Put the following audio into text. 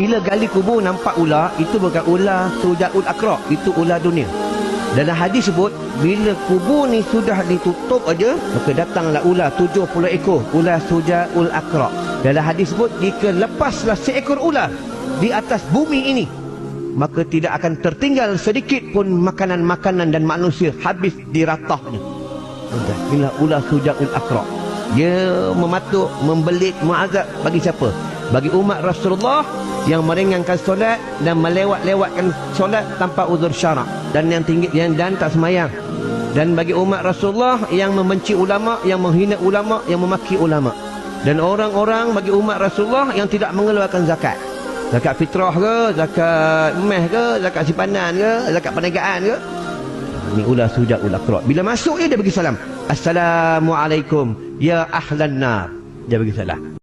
bila gali kubur nampak ular, itu bukan ular Sujaul Aqra, itu ular dunia. Dalam hadis sebut, bila kubur ni sudah ditutup aja, maka datanglah ular 70 ekor, ular Sujaul Aqra. Dalam hadis sebut, jika lepaslah seekor ular di atas bumi ini, maka tidak akan tertinggal sedikit pun makanan-makanan dan manusia, habis diratahnya. Inilah ular Sujaul Aqra. Dia mematuk, membelit, muazab bagi siapa? Bagi umat Rasulullah yang meringankan solat dan melewat-lewatkan solat tanpa uzur syarak, dan yang tinggi dan tak semayang. Dan bagi umat Rasulullah yang membenci ulama, yang menghina ulama, yang memaki ulama. Dan orang-orang bagi umat Rasulullah yang tidak mengeluarkan zakat. Zakat fitrah ke, zakat meh ke, zakat simpanan ke, zakat perniagaan ke. Ini ular Sujaul Aqra. Bila masuk dia bagi salam. Assalamualaikum ya ahlan nar. Dia bagi salam.